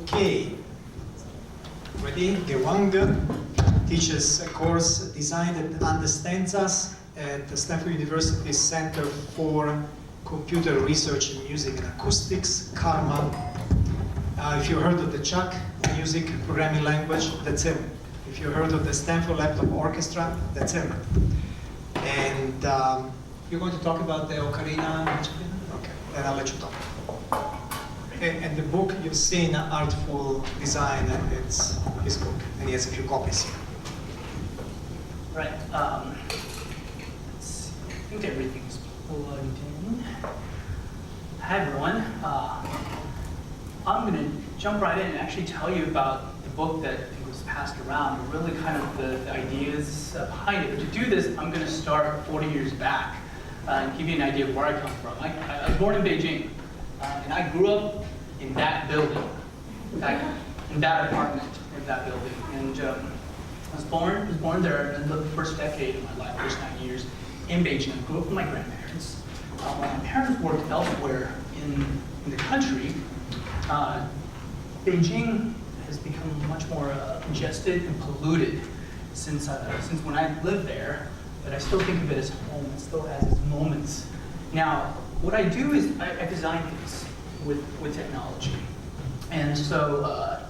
Okay, ready? Wang teaches a course designed that understands us at the Stanford University Center for Computer Research in Music and Acoustics, CCRMA. If you heard of the Chuck music programming language, that's him. If you heard of the Stanford Laptop Orchestra, that's him. And you're going to talk about the ocarina? Okay, then I'll let you talk. And the book you've seen, Artful Design, it's his book, and he has a few copies here. Right. Let's see. I think everything's plugged in. Hi, everyone. I'm going to jump right in and actually tell you about the book that I think was passed around, and really kind of the ideas behind it. But to do this, I'm going to start 40 years back and give you an idea of where I come from. I was born in Beijing, and I grew up in that building, in fact, in that apartment in that building. And I was born there in the first decade of my life, first 9 years in Beijing. I grew up with my grandparents. When my parents worked elsewhere in the country, Beijing has become much more congested and polluted since when I lived there, but I still think of it as home. It still has its moments. Now, what I do is I design things with technology. And so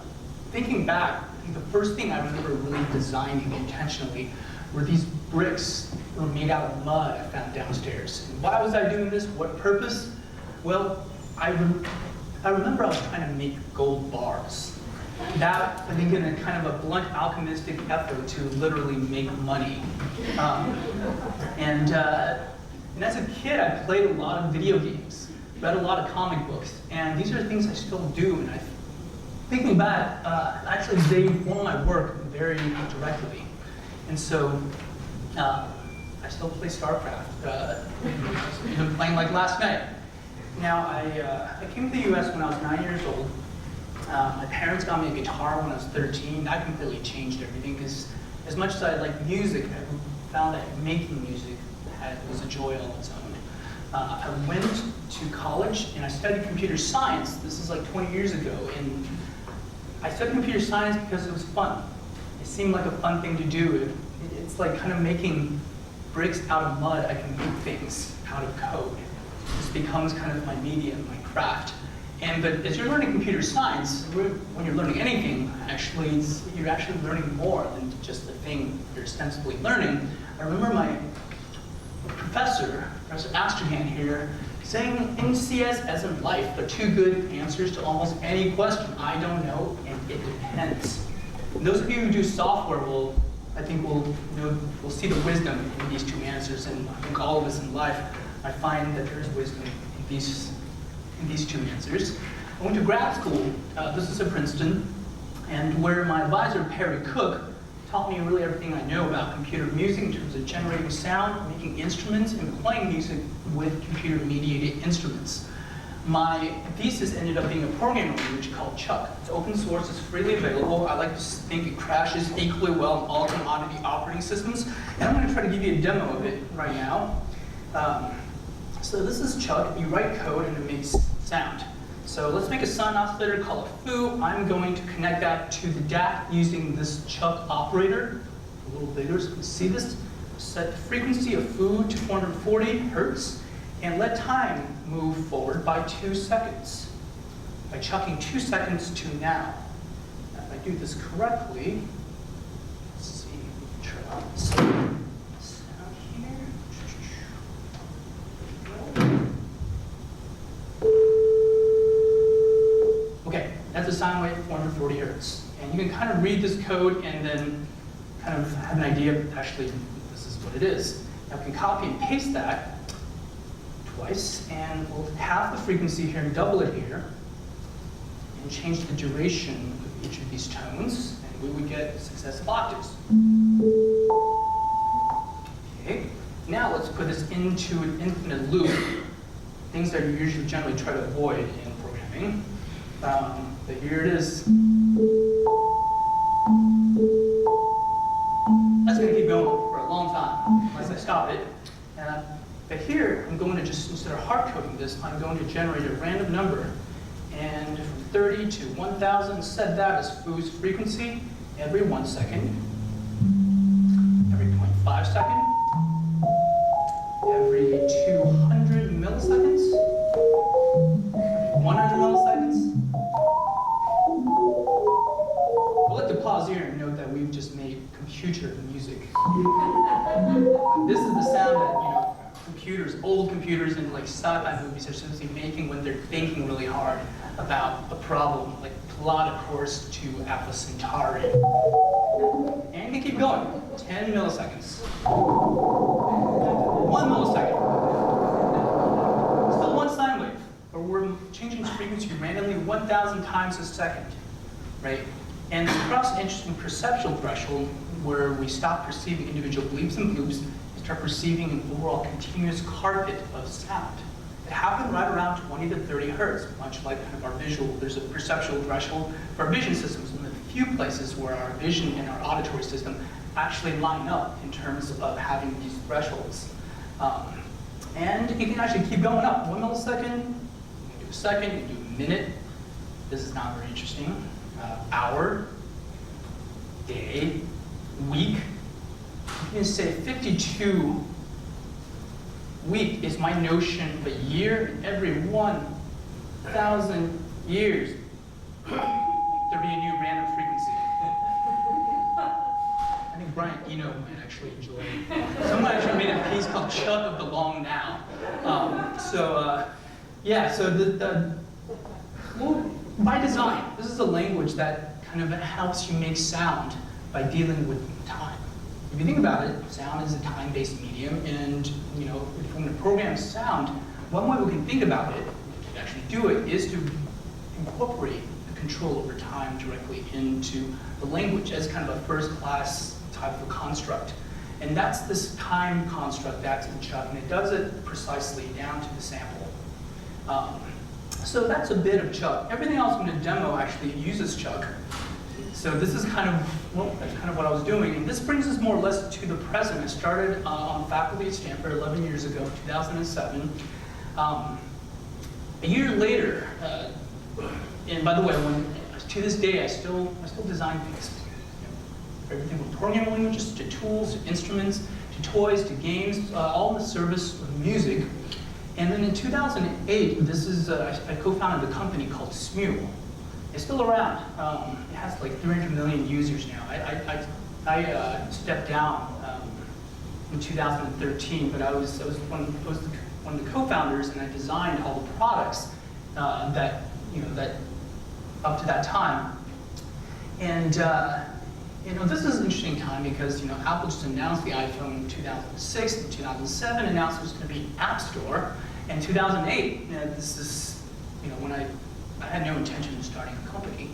thinking back, I think the first thing I remember really designing intentionally were these bricks that were made out of mud I found downstairs. And why was I doing this? What purpose? Well, I remember I was trying to make gold bars. That, I think, in a kind of a blunt alchemistic effort to literally make money. And as a kid, I played a lot of video games, read a lot of comic books, and these are things I still do. And thinking back, actually they inform my work very directly. And so I still play StarCraft. I've been playing like last night. Now, I came to the US when I was 9 years old. My parents got me a guitar when I was 13. That completely changed everything, because as much as I like music, I found that making music was a joy all its own. I went to college and I studied computer science. This is like 20 years ago. And I studied computer science because it was fun. It seemed like a fun thing to do. It's like kind of making bricks out of mud. I can make things out of code. This becomes kind of my medium, my craft. But as you're learning computer science, when you're learning anything, actually, you're actually learning more than just the thing you're ostensibly learning. I remember my professor, Professor Astrahan here, saying in CS as in life, there are two good answers to almost any question. I don't know, and it depends. And those of you who do software will see the wisdom in these two answers, and I think all of us in life, I find that there's wisdom in these two answers. I went to grad school. This is at Princeton, and where my advisor, Perry Cook, taught me really everything I know about computer music in terms of generating sound, making instruments, and playing music with computer-mediated instruments. My thesis ended up being a programming language called Chuck. It's open source, it's freely available. I like to think it crashes equally well on all commodity operating systems. And I'm going to try to give you a demo of it right now. So this is Chuck. You write code and it makes sound. So let's make a sine oscillator, call it foo. I'm going to connect that to the DAC using this Chuck operator. A little bigger so you can see this. Set the frequency of foo to 440 hertz and let time move forward by 2 seconds. By chucking 2 seconds to now. Now if I do this correctly, let's see, try out this sound here. Okay, that's a sine wave at 440 hertz. And you can kind of read this code and then kind of have an idea of actually this is what it is. Now we can copy and paste that twice, and we'll halve the frequency here and double it here, and change the duration of each of these tones, and we would get successive octaves. Okay, now let's put this into an infinite loop, things that you usually generally try to avoid in programming. But here it is. That's going to keep going for a long time, unless I stop it. But here, I'm going to just, instead of hard coding this, I'm going to generate a random number And from 30 to 1,000, set that as Fu's frequency every 1 second, every 0.5 second, every 200 milliseconds, every 100 milliseconds. I'd like to pause here and note that we've just made computer music. This is the sound that, computers, old computers in like sci-fi movies are supposed to be making when they're thinking really hard about a problem, like plot a course to Alpha Centauri. And we keep going. 10 milliseconds. 1 millisecond. Still one sine wave, but we're changing its frequency randomly 1,000 times a second, right? And we cross an interesting perceptual threshold where we stop perceiving individual bleeps and bloops and start perceiving an overall continuous carpet of sound. It happened right around 20 to 30 hertz, much like kind of our visual. There's a perceptual threshold for our vision systems, one of the few places where our vision and our auditory system actually line up in terms of having these thresholds. And you can actually keep going up. 1 millisecond, you can do a second, you can do a minute. This is not very interesting. Hour, day, week. You can say 52 week is my notion of a year, and every 1,000 years, there'll be a new random frequency. I think Brian Eno might actually enjoy it. Someone actually made a piece called Chuck of the Long Now. Well, by design, this is a language that kind of helps you make sound by dealing with time. If you think about it, sound is a time-based medium, and if we're going to program sound, one way we can think about it, to actually do it, is to incorporate the control over time directly into the language as kind of a first-class type of construct. And that's this time construct that's in Chuck, and it does it precisely down to the sample. So that's a bit of Chuck. Everything else I'm going to demo actually uses Chuck. So this is kind of, that's kind of what I was doing. And this brings us more or less to the present. I started on faculty at Stanford 11 years ago, 2007. A year later, and by the way, to this day, I still design things. Everything from programming languages to tools, to instruments, to toys, to games, all in the service of music. And then in 2008, I co-founded a company called Smule. It's still around. It has like 300 million users now. I stepped down in 2013, but I was one of the co-founders, and I designed all the products that up to that time. And this is an interesting time because Apple just announced the iPhone in 2006, and 2007 announced it was going to be App Store. And 2008, this is when I had no intention of starting a company,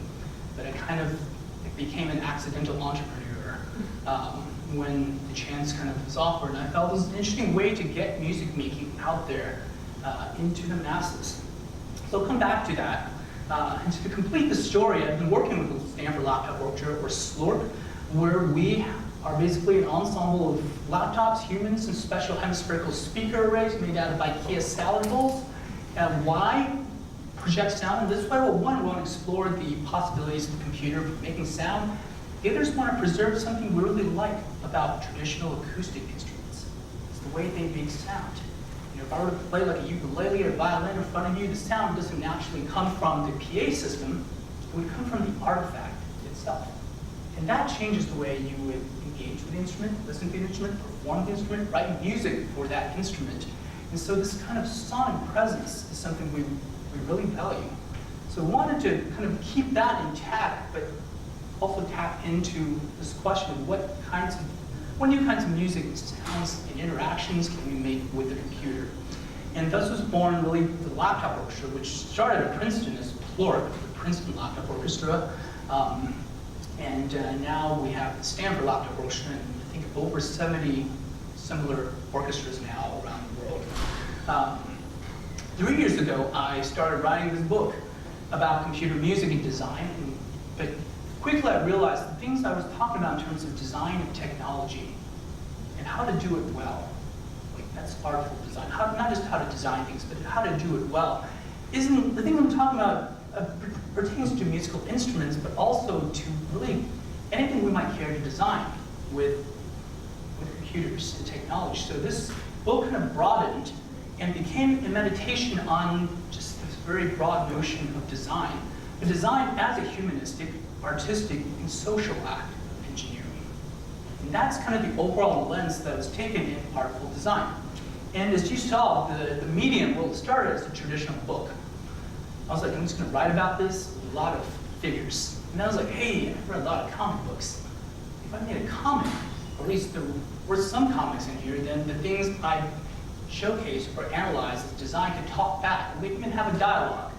but I kind of became an accidental entrepreneur when the chance kind of was offered. And I felt it was an interesting way to get music making out there into the masses. So I'll come back to that. And to complete the story, I've been working with the Stanford Laptop Orchestra, or SLORP, where we are basically an ensemble of laptops, humans, and special hemispherical speaker arrays made out of IKEA salad bowls. And why project sound in this way? Well, one, we want to explore the possibilities of the computer for making sound. The others want to preserve something we really like about traditional acoustic instruments. It's the way they make sound. If I were to play like a ukulele or violin in front of you, the sound doesn't naturally come from the PA system. It would come from the artifact itself. And that changes the way you would engage with the instrument, listen to the instrument, perform the instrument, write music for that instrument. And so this kind of sonic presence is something we really value. So we wanted to kind of keep that intact, but also tap into this question of what new kinds of music, sounds, and interactions can we make with the computer. And thus was born really the Laptop Orchestra, which started at Princeton as PLORC, the Princeton Laptop Orchestra. And now we have the Stanford Laptop Orchestra, and I think over 70 similar orchestras now around the world. 3 years ago, I started writing this book about computer music and design, but quickly I realized the things I was talking about in terms of design and technology and how to do it well, like that's artful design, not just how to design things, but how to do it well, isn't the thing I'm talking about pertains to musical instruments, but also to really anything we might care to design with computers and technology. So this book kind of broadened and became a meditation on just this very broad notion of design. But design as a humanistic, artistic, and social act of engineering. And that's kind of the overall lens that was taken in Artful design. And as you saw, the medium, well, it started as a traditional book. I was like, I'm just gonna write about this, a lot of figures. And I was like, hey, I've read a lot of comic books. If I made a comic, or at least there were some comics in here, then the things I showcase or analyze as design could talk back. We can have a dialogue.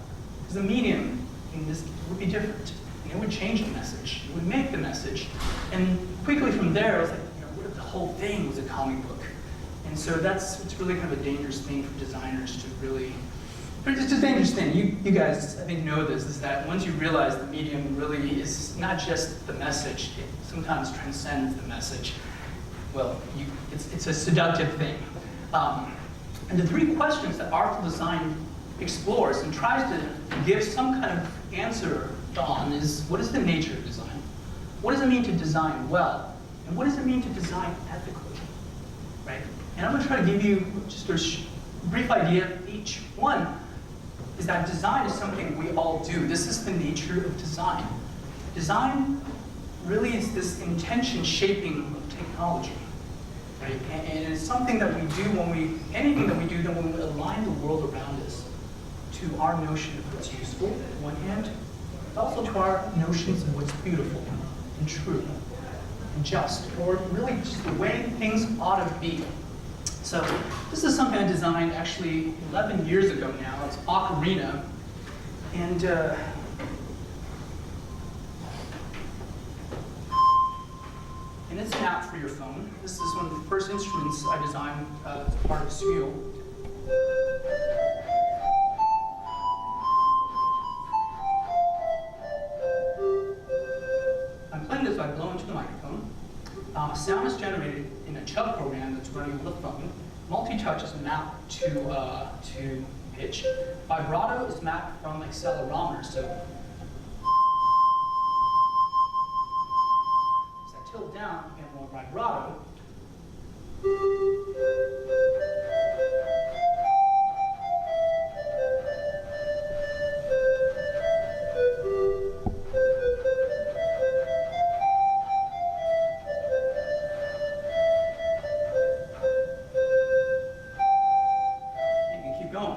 Because the medium in this would be different. And it would change the message. It would make the message. And quickly from there, I was like, what if the whole thing was a comic book? And so it's really kind of a dangerous thing for designers to really, it's a dangerous thing. You guys, I think, know this, is that once you realize the medium really is not just the message, it sometimes transcends the message. Well, it's a seductive thing. And the three questions that Artful design explores and tries to give some kind of answer on is, what is the nature of design? What does it mean to design well? And what does it mean to design ethically? Right? And I'm going to try to give you just a brief idea of each. One is that design is something we all do. This is the nature of design. Design really is this intention shaping of technology. Right? And it's something that we do anything that we do, then when we align the world around us to our notion of what's useful, on one hand, but also to our notions of what's beautiful and true and just, or really just the way things ought to be. So this is something I designed actually 11 years ago now. It's Ocarina. And it's an app for your phone. This is one of the first instruments I designed as part of Spiel. I'm playing this by blowing into the microphone. Sound is generated in a Chubb program that's running on the phone. Multi-touch is mapped to pitch. Vibrato is mapped from accelerometer. So as I tilt down, you get more vibrato.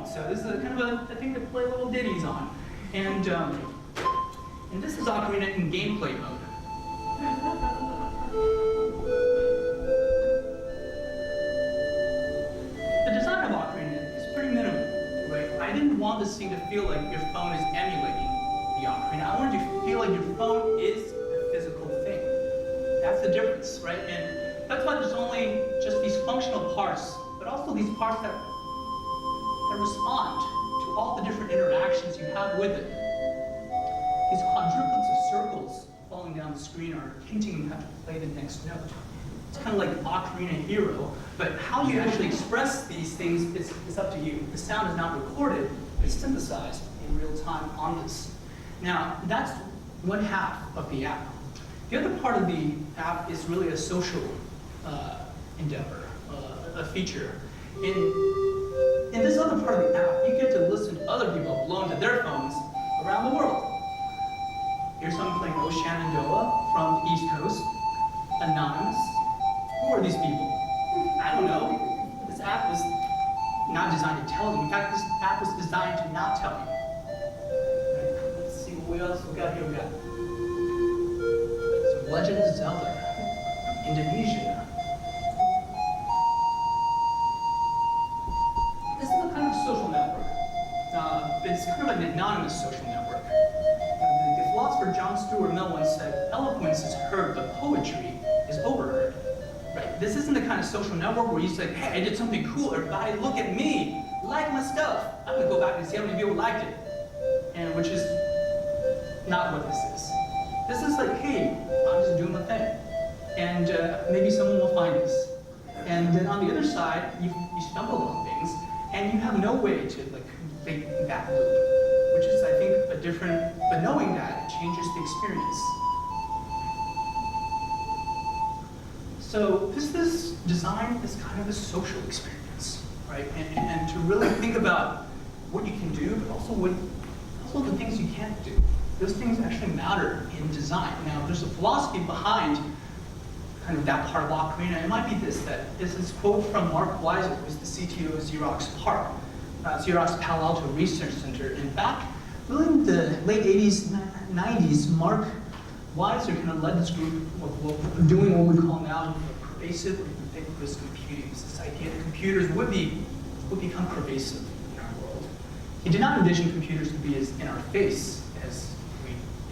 So this is kind of a thing to play little ditties on. And this is Ocarina in gameplay mode. The design of Ocarina is pretty minimal, right? I didn't want this thing to feel like your phone is emulating the Ocarina. I wanted you to feel like your phone is a physical thing. That's the difference, right? And that's why there's only just these functional parts, but also these parts that respond to all the different interactions you have with it. These quadruplets of circles falling down the screen are hinting you have to play the next note. It's kind of like Ocarina Hero, but how you actually express these things is up to you. The sound is not recorded, it's synthesized in real time on this. Now, that's one half of the app. The other part of the app is really a social endeavor, a feature. In this other part of the app, you get to listen to other people blow into their phones around the world. Here's someone playing O Shenandoah from the East Coast, anonymous. Who are these people? I don't know. This app was not designed to tell you. In fact, this app was designed to not tell you. Right. Let's see what else we got here. We got some Legend of Zelda, Indonesia. Social network. It's kind of an anonymous social network. The philosopher John Stuart Mill once said, eloquence is heard, but poetry is overheard. Right? This isn't the kind of social network where you say, hey, I did something cool, everybody look at me, like my stuff. I'm gonna go back and see how many people liked it. And which is not what this is. This is like, hey, I'm just doing my thing. And maybe someone will find this. And then on the other side, you stumble on things, and you have no way to like complete that loop, which is, I think, a different, but knowing that it changes the experience. So this design is kind of a social experience, right? And to really think about what you can do, but also the things you can't do. Those things actually matter in design. Now, there's a philosophy behind kind of that part of Ocarina. It might be this quote from Mark Weiser, who's the CTO of Xerox Palo Alto Research Center. In fact, really in the late 80s, 90s, Mark Weiser kind of led this group of doing what we call now pervasive or ubiquitous computing. It's this idea that computers would become pervasive in our world. He did not envision computers to be as in our face as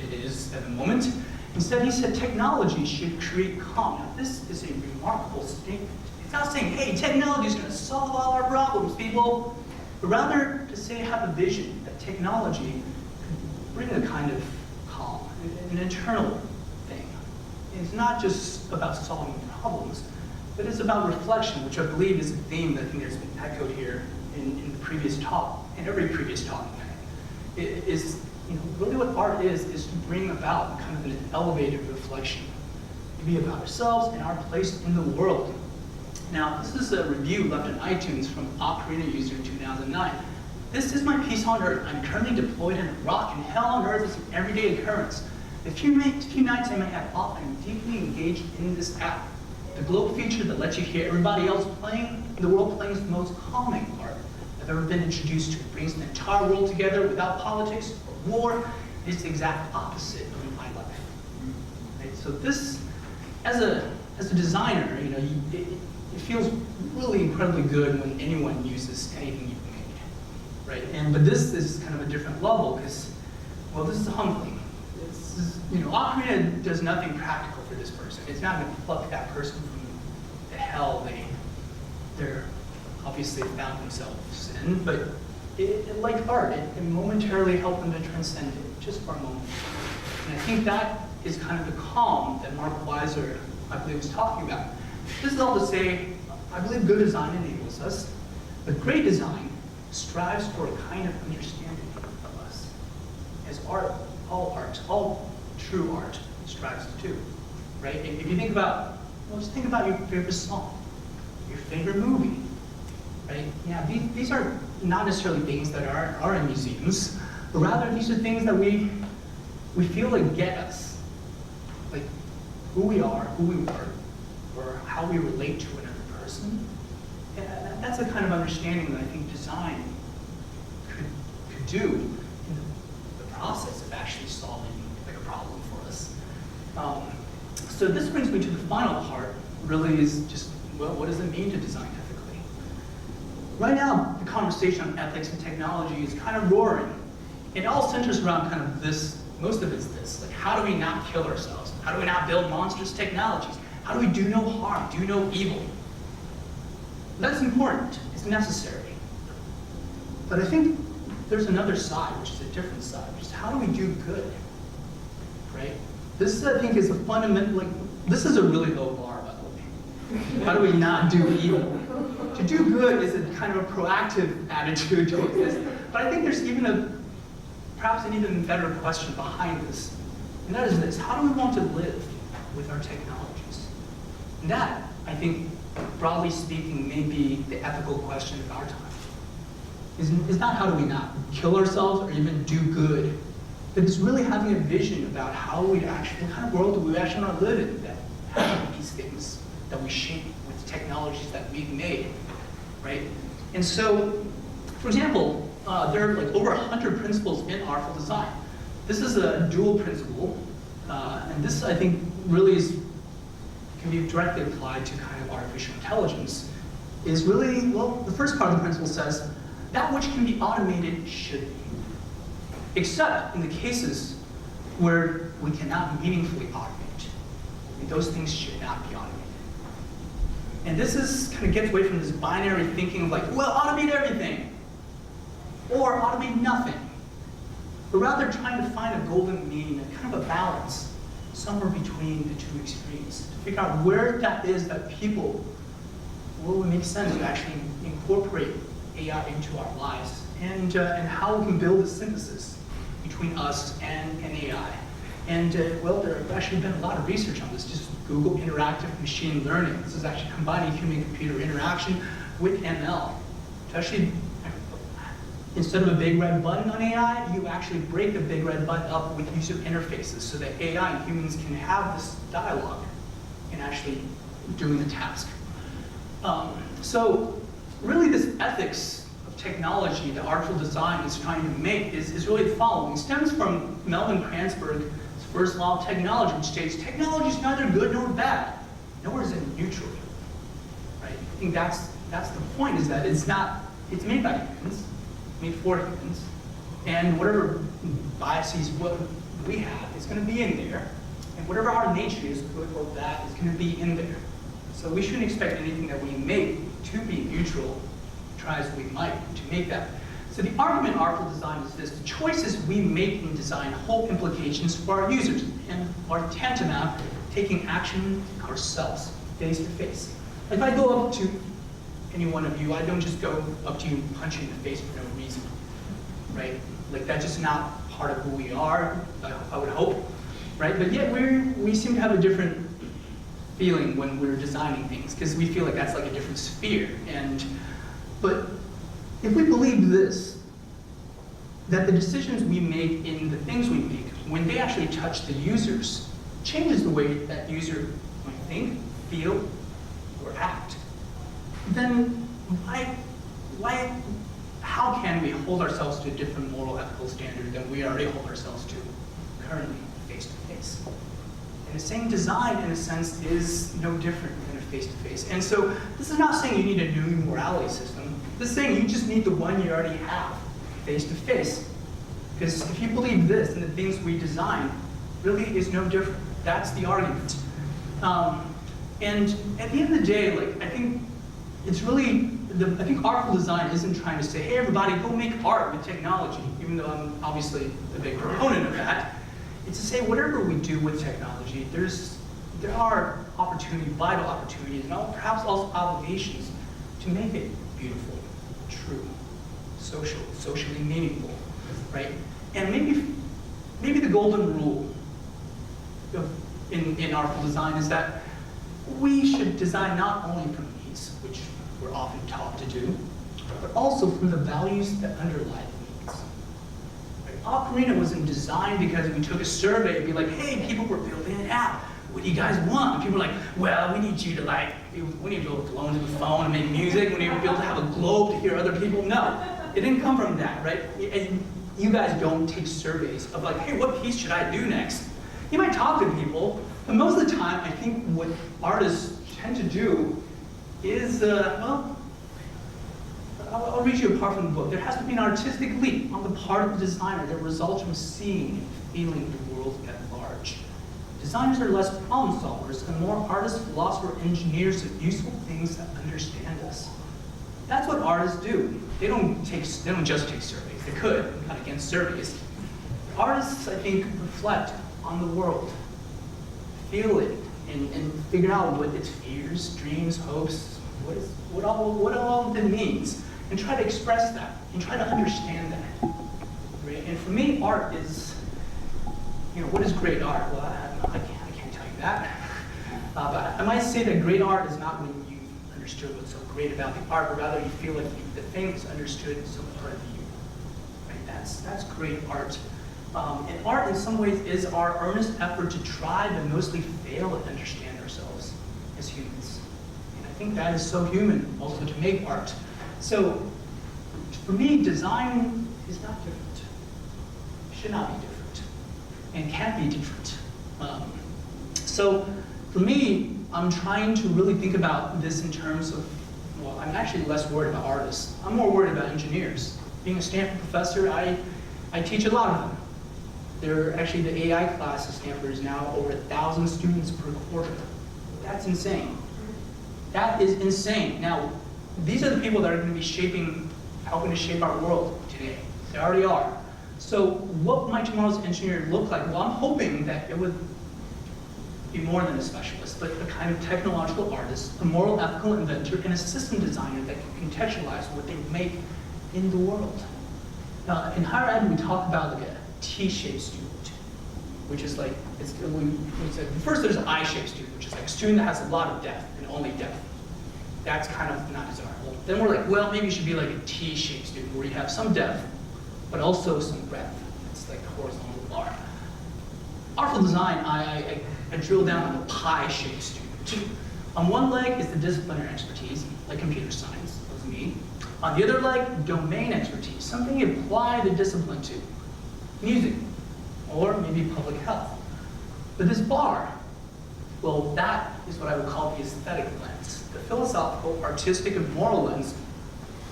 it is at the moment. Instead, he said technology should create calm. Now, this is a remarkable statement. It's not saying, hey, technology is going to solve all our problems, people, but rather to say, have a vision that technology could bring a kind of calm, an internal thing. It's not just about solving problems, but it's about reflection, which I believe is a theme that I think has been echoed here in the previous talk, in every previous talk. It is, really what art is to bring about kind of an elevated reflection, to be about ourselves and our place in the world. Now, this is a review left on iTunes from Ocarina user in 2009. This is my piece on Earth. I'm currently deployed in a rock, and hell on Earth is an everyday occurrence. The few nights I may have off, I'm deeply engaged in this app. The globe feature that lets you hear everybody else playing in the world playing is the most calming part I've ever been introduced to. It brings the entire world together without politics or war. It's the exact opposite of my life. Right? So this, as a designer, it feels really incredibly good when anyone uses anything you've made, right? But this is kind of a different level because, well, this is humbling. This is, Ocarina does nothing practical for this person. It's not going to pluck that person from the hell they're obviously found themselves in, but like art, it momentarily helped them to transcend it, just for a moment. And I think that is kind of the calm that Mark Weiser, I believe, was talking about. This is all to say, I believe good design enables us, but great design strives for a kind of understanding of us. As all true art strives to do, right? If you think about, just think about your favorite song, your favorite movie, right? Yeah, these are not necessarily things that are in museums, but rather these are things that we feel like get us, like who we are, who we were, or how we relate to another person. And that's the kind of understanding that I think design could do in the process of actually solving like a problem for us. So this brings me to the final part, really is just, well, what does it mean to design ethically? Right now, the conversation on ethics and technology is kind of roaring. It all centers around kind of this, most of it's this, like how do we not kill ourselves? How do we not build monstrous technologies? How do we do no harm, do no evil? That's important, it's necessary. But I think there's another side, which is a different side, which is how do we do good, right? This, I think, is a fundamental, this is a really low bar, by the way. How do we not do evil? To do good is a kind of a proactive attitude to exist. But I think there's perhaps an even better question behind this. And that is this, how do we want to live with our technologies? And that, I think, broadly speaking, may be the ethical question of our time. Is not how do we not kill ourselves or even do good, but it's really having a vision about how we actually, what kind of world do we actually want to live in that have these things that we shape with technologies that we've made, right? And so, for example, there are like over 100 principles in Artful design. This is a dual principle, and this I think really can be directly applied to kind of artificial intelligence. Is really, well, the first part of the principle says, that which can be automated should be. Except in the cases where we cannot meaningfully automate. Those things should not be automated. And this is kind of gets away from this binary thinking of like, well, automate everything, or automate nothing. But rather trying to find a golden mean, a kind of a balance, somewhere between the two extremes, to figure out where that is that people, where it would make sense to actually incorporate AI into our lives and how we can build a synthesis between us and an AI. And well, there have actually been a lot of research on this. Just Google interactive machine learning. This is actually combining human-computer interaction with ML to actually, instead of a big red button on AI, you actually break the big red button up with user interfaces so that AI and humans can have this dialogue in actually doing the task. So really this ethics of technology that Artful Design is trying to make is really the following. It stems from Melvin Kranzberg's first law of technology, which states technology is neither good nor bad, nor is it neutral. Right? I think that's the point, is that it's made by humans, made for humans, and whatever biases what we have is going to be in there, and whatever our nature is, good or bad, is going to be in there. So we shouldn't expect anything that we make to be neutral, try as we might to make that. So the argument in Artful Design is this: the choices we make in design hold implications for our users and are tantamount to taking action ourselves, face to face. If I go up to any one of you, I don't just go up to you and punch you in the face for no reason, right? Like, that's just not part of who we are, I would hope, right? But yet we seem to have a different feeling when we're designing things, because we feel like that's like a different sphere. But if we believe this, that the decisions we make in the things we make, when they actually touch the users, changes the way that user might think, feel, or act, then how can we hold ourselves to a different moral ethical standard than we already hold ourselves to currently face to face? And the same design, in a sense, is no different than a face-to-face. And so this is not saying you need a new morality system. This is saying you just need the one you already have, face-to-face. Because if you believe this, then the things we design really is no different. That's the argument. And at the end of the day, like, I think it's really, I think Artful Design isn't trying to say, hey, everybody, go make art with technology, even though I'm obviously a big proponent of that. It's to say whatever we do with technology, there are opportunities, vital opportunities, and perhaps also obligations to make it beautiful, true, socially meaningful, right? And maybe the golden rule in Artful Design is that we should design not only from needs, which we're often taught to do, but also from the values that underlie the needs. Ocarina wasn't designed because we took a survey and be like, hey, people were building an app. What do you guys want? And people were like, well, we need you to we need to be able to go into the phone and make music. We need to be able to have a globe to hear other people. No, it didn't come from that, right? And you guys don't take surveys of like, hey, what piece should I do next? You might talk to people, but most of the time, I think what artists tend to do is, well, I'll read you a part from the book. There has to be an artistic leap on the part of the designer that results from seeing and feeling the world at large. Designers are less problem solvers and more artists, philosophers, engineers of useful things that understand us. That's what artists do. They don't just take surveys. They could. I'm not against surveys. Artists, I think, reflect on the world, feel it, and figure out what its fears, dreams, hopes, what all of it means, and try to express that, and try to understand that. Right? And for me, art is, what is great art? Well, I can't tell you that. But I might say that great art is not when you understood what's so great about the art, but rather you feel like the thing is understood so part of you. Right? That's great art. And art, in some ways, is our earnest effort to try, but mostly fail at understand ourselves as humans. And I think that is so human, also, to make art. So, for me, design is not different. It should not be different, and can't be different. So, for me, I'm trying to really think about this in terms of, well, I'm actually less worried about artists. I'm more worried about engineers. Being a Stanford professor, I teach a lot of them. Actually, the AI class at Stanford is now over 1,000 students per quarter. That's insane. That is insane. Now, these are the people that are going to be helping to shape our world today. They already are. So what might tomorrow's engineer look like? Well, I'm hoping that it would be more than a specialist, but a kind of technological artist, a moral ethical inventor, and a system designer that can contextualize what they make in the world. In higher ed, we talk about like a T-shaped student, which is like, first there's an I-shaped student, which is like a student that has a lot of depth and only depth. That's kind of not desirable. Then we're like, well, maybe you should be like a T-shaped student where you have some depth, but also some breadth. It's like the horizontal bar. Artful design, I drill down on the pie-shaped student. On one leg is the disciplinary expertise, like computer science, that's me. On the other leg, domain expertise, something you apply the discipline to. Music, or maybe public health. But this bar, well, that is what I would call the aesthetic lens, the philosophical, artistic, and moral lens.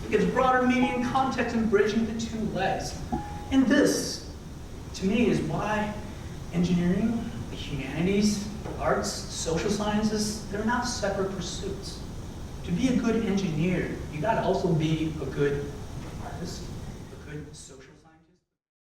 It gives broader meaning and context and bridging the two legs. And this, to me, is why engineering, the humanities, the arts, social sciences, they're not separate pursuits. To be a good engineer, you gotta also be a good artist, a good social